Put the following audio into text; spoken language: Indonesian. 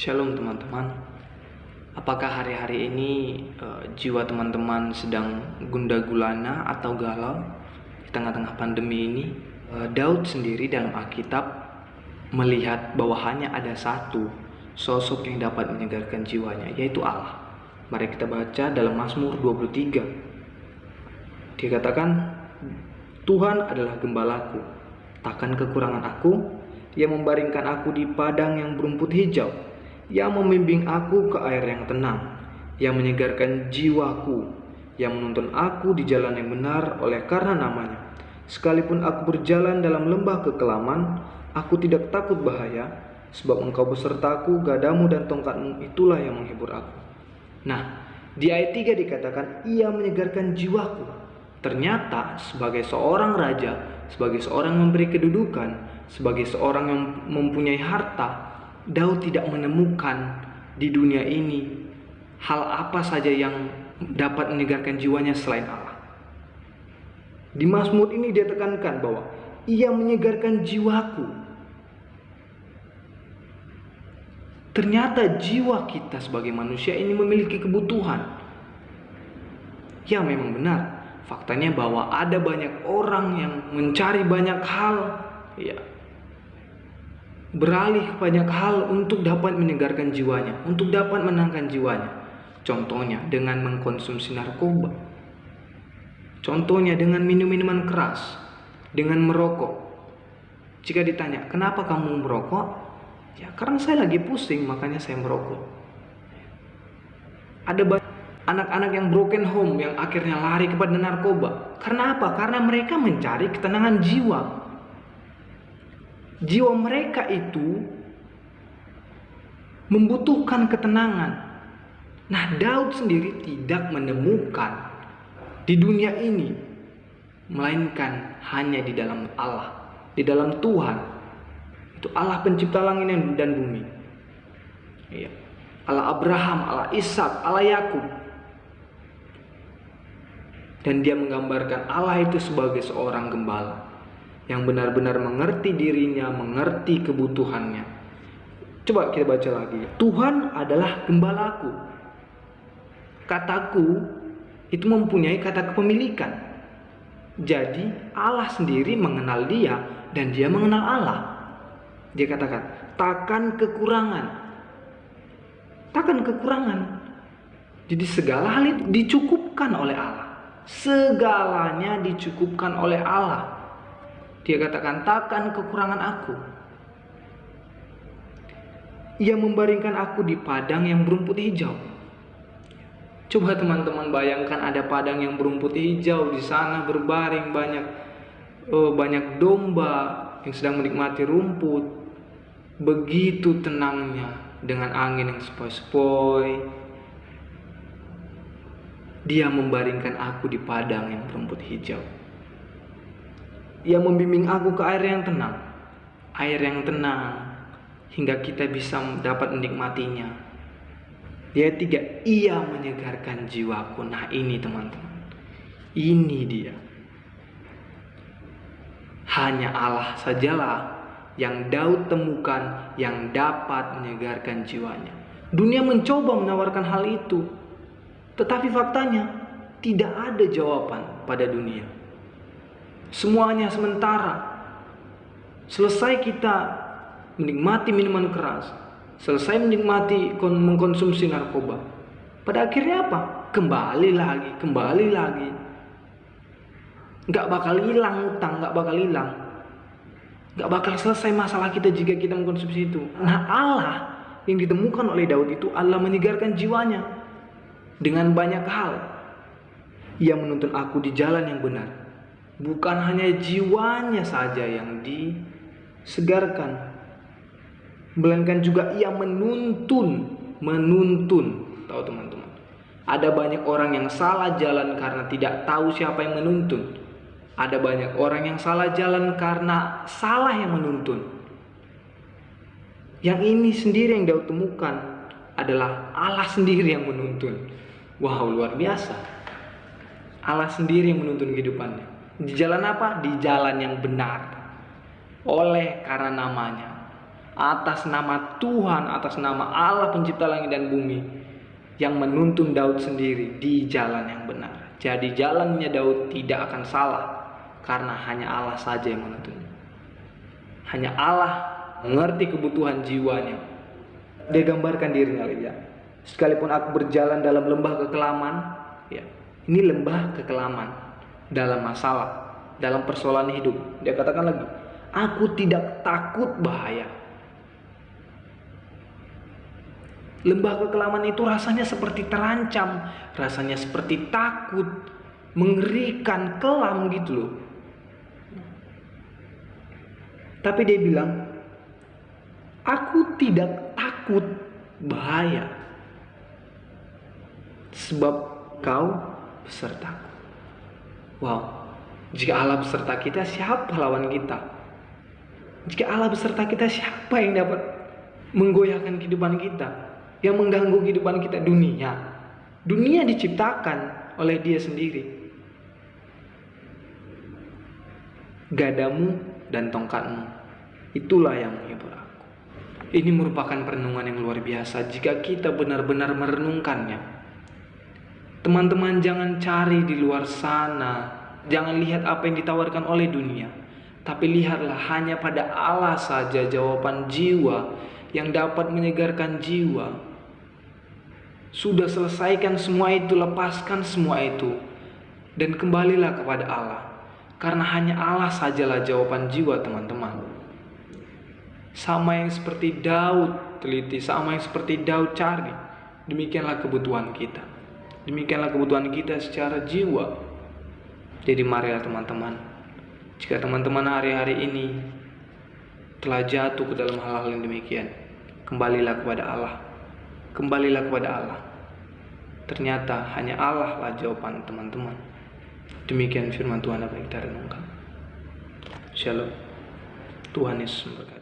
Shalom teman-teman. Apakah hari-hari ini jiwa teman-teman sedang gundah gulana atau galau di tengah-tengah pandemi ini? Daud sendiri dalam Alkitab melihat bahwa hanya ada satu sosok yang dapat menyegarkan jiwanya, yaitu Allah. Mari kita baca dalam Mazmur 23. Dia katakan, Tuhan adalah gembalaku, takkan kekurangan aku. Ia membaringkan aku di padang yang berumput hijau. Yang membimbing aku ke air yang tenang, yang menyegarkan jiwaku, yang menuntun aku di jalan yang benar oleh karena namanya. Sekalipun aku berjalan dalam lembah kekelaman, aku tidak takut bahaya, sebab engkau besertaku, gadamu dan tongkatmu itulah yang menghibur aku. Nah, di ayat 3 dikatakan, ia menyegarkan jiwaku. Ternyata sebagai seorang raja, sebagai seorang memberi kedudukan, sebagai seorang yang mempunyai harta, Daud tidak menemukan di dunia ini hal apa saja yang dapat menyegarkan jiwanya selain Allah. Di Mazmur ini dia tekankan bahwa ia menyegarkan jiwaku. Ternyata jiwa kita sebagai manusia ini memiliki kebutuhan. Ya, memang benar. Faktanya bahwa ada banyak orang yang mencari banyak hal, ya, beralih ke banyak hal untuk dapat menyegarkan jiwanya, untuk dapat menenangkan jiwanya. Contohnya dengan mengkonsumsi narkoba, contohnya dengan minum minuman keras, dengan merokok. Jika ditanya, kenapa kamu merokok? Ya, karena saya lagi pusing, makanya saya merokok. Ada banyak anak-anak yang broken home yang akhirnya lari kepada narkoba. Karena apa? Karena mereka mencari ketenangan jiwa. Jiwa mereka itu membutuhkan ketenangan. Nah, Daud sendiri tidak menemukan di dunia ini, melainkan hanya di dalam Allah, di dalam Tuhan. Itu Allah pencipta langit dan bumi. Iya. Allah Abraham, Allah Ishak, Allah Yakub. Dan dia menggambarkan Allah itu sebagai seorang gembala yang benar-benar mengerti dirinya, mengerti kebutuhannya. Coba kita baca lagi. Tuhan adalah gembalaku. Kataku itu mempunyai kata kepemilikan. Jadi Allah sendiri mengenal dia dan dia mengenal Allah. Dia katakan, takkan kekurangan. Takkan kekurangan. Jadi segala hal itu dicukupkan oleh Allah. Segalanya dicukupkan oleh Allah. Dia katakan, takkan kekurangan aku. Ia membaringkan aku di padang yang berumput hijau. Coba teman-teman bayangkan ada padang yang berumput hijau, di sana berbaring banyak domba yang sedang menikmati rumput. Begitu tenangnya dengan angin yang sepoi-sepoi. Dia membaringkan aku di padang yang berumput hijau. Ia membimbing aku ke air yang tenang. Air yang tenang hingga kita bisa dapat menikmatinya. Dia 3, ia menyegarkan jiwaku. Nah, ini teman-teman, ini dia. Hanya Allah sajalah yang Daud temukan yang dapat menyegarkan jiwanya. Dunia mencoba menawarkan hal itu, tetapi faktanya tidak ada jawaban pada dunia. Semuanya sementara. Selesai kita menikmati minuman keras, selesai menikmati mengkonsumsi narkoba, pada akhirnya apa? Kembali lagi. Gak bakal hilang utang, gak bakal hilang. Gak bakal selesai masalah kita jika kita mengkonsumsi itu. Nah, Allah yang ditemukan oleh Daud itu Allah menyegarkan jiwanya dengan banyak hal. Ia menuntun aku di jalan yang benar. Bukan hanya jiwanya saja yang disegarkan, melainkan juga ia menuntun. Tahu teman-teman, ada banyak orang yang salah jalan karena tidak tahu siapa yang menuntun. Ada banyak orang yang salah jalan karena salah yang menuntun. Yang ini sendiri yang Daud temukan adalah Allah sendiri yang menuntun. Wow, luar biasa. Allah sendiri yang menuntun kehidupannya. Di jalan apa? Di jalan yang benar. Oleh karena namanya. atas nama Tuhan, atas nama Allah pencipta langit dan bumi, yang menuntun Daud sendiri di jalan yang benar. Jadi jalannya Daud tidak akan salah, karena hanya Allah saja yang menuntun. Hanya Allah mengerti kebutuhan jiwanya. Dia gambarkan dirinya, ya. Sekalipun aku berjalan dalam lembah kekelaman, ya. Ini lembah kekelaman dalam masalah, dalam persoalan hidup. Dia katakan lagi, aku tidak takut bahaya. Lembah kekelaman itu rasanya seperti terancam, rasanya seperti takut, mengerikan, kelam gitu loh. Tapi dia bilang, aku tidak takut bahaya, sebab kau besertaku. Wow, jika Allah beserta kita, siapa lawan kita? Jika Allah beserta kita, siapa yang dapat menggoyahkan kehidupan kita? Yang mengganggu kehidupan kita? Dunia diciptakan oleh Dia sendiri. Gadamu dan tongkatmu, itulah yang menghibur aku. Ini merupakan perenungan yang luar biasa jika kita benar-benar merenungkannya. Teman-teman, jangan cari di luar sana, jangan lihat apa yang ditawarkan oleh dunia, tapi lihatlah hanya pada Allah saja jawaban jiwa yang dapat menyegarkan jiwa. Sudah selesaikan semua itu, lepaskan semua itu, dan kembalilah kepada Allah, karena hanya Allah sajalah jawaban jiwa, teman-teman. Sama yang seperti Daud teliti, sama yang seperti Daud cari, demikianlah kebutuhan kita. Demikianlah kebutuhan kita secara jiwa. Jadi marilah teman-teman, jika teman-teman hari-hari ini telah jatuh ke dalam hal-hal yang demikian, kembalilah kepada Allah. Kembalilah kepada Allah. Ternyata hanya Allah lah jawaban, teman-teman. Demikian firman Tuhan apa yang kita renungkan. Shalom. Tuhan Yesus memberkati.